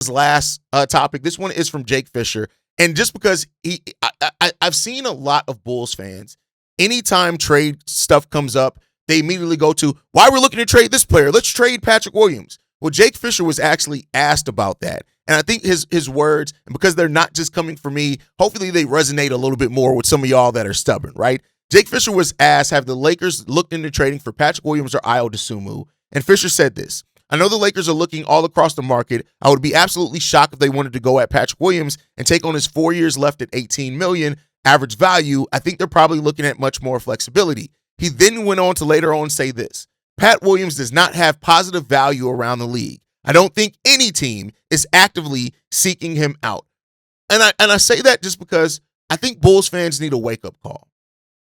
last topic. This one is from Jake Fischer. And just because I've seen a lot of Bulls fans, anytime trade stuff comes up, they immediately go to, why we're looking to trade this player? Let's trade Patrick Williams. Well, Jake Fischer was actually asked about that. And I think his words, and because they're not just coming from me, hopefully they resonate a little bit more with some of y'all that are stubborn, right? Jake Fischer was asked, have the Lakers looked into trading for Patrick Williams or Ayo Dosunmu? And Fischer said this, I know the Lakers are looking all across the market. I would be absolutely shocked if they wanted to go at Patrick Williams and take on his 4 years left at $18 million average value. I think they're probably looking at much more flexibility. He then went on to later on say this, Pat Williams does not have positive value around the league. I don't think any team is actively seeking him out. And I say that just because I think Bulls fans need a wake-up call.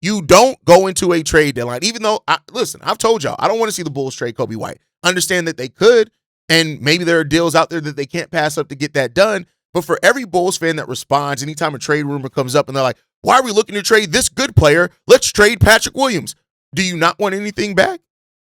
You don't go into a trade deadline, even though, listen, I've told y'all, I don't want to see the Bulls trade Kobe White. Understand that they could, and maybe there are deals out there that they can't pass up to get that done. But for every Bulls fan that responds anytime a trade rumor comes up and they're like, why are we looking to trade this good player? Let's trade Patrick Williams. Do you not want anything back?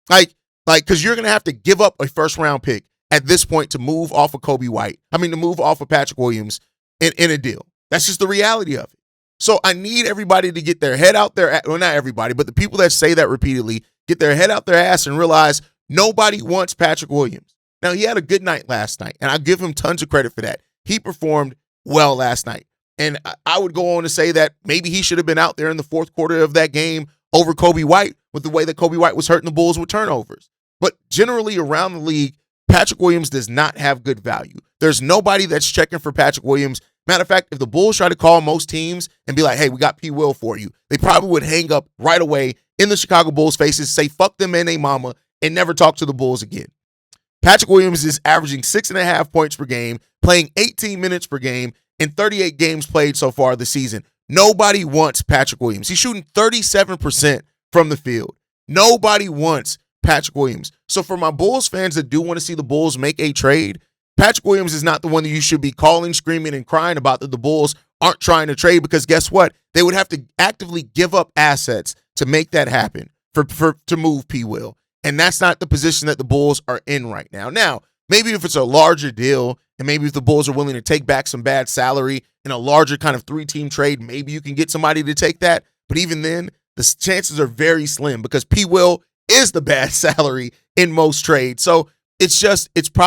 Like, because you're going to have to give up a first-round pick at this point to move off of Kobe White. I mean, to move off of Patrick Williams in a deal. That's just the reality of it. So I need everybody to get their head out there. Well, not everybody, but the people that say that repeatedly, get their head out their ass and realize nobody wants Patrick Williams. Now, he had a good night last night, and I give him tons of credit for that. He performed well last night. And I would go on to say that maybe he should have been out there in the fourth quarter of that game over Kobe White with the way that Kobe White was hurting the Bulls with turnovers. But generally around the league, Patrick Williams does not have good value. There's nobody that's checking for Patrick Williams. Matter of fact, if the Bulls try to call most teams and be like, hey, we got P. Will for you, they probably would hang up right away in the Chicago Bulls' faces, say fuck them and they mama, and never talk to the Bulls again. Patrick Williams is averaging 6.5 points per game, playing 18 minutes per game in 38 games played so far this season. Nobody wants Patrick Williams. He's shooting 37% from the field. Nobody wants Patrick Williams. So for my Bulls fans that do want to see the Bulls make a trade, Patrick Williams is not the one that you should be calling, screaming, and crying about that the Bulls aren't trying to trade, because guess what? They would have to actively give up assets to make that happen to move P. Will. And that's not the position that the Bulls are in right now. Now, maybe if it's a larger deal and maybe if the Bulls are willing to take back some bad salary in a larger kind of three-team trade, maybe you can get somebody to take that. But even then, the chances are very slim because P. Will is the bad salary in most trades. So it's probably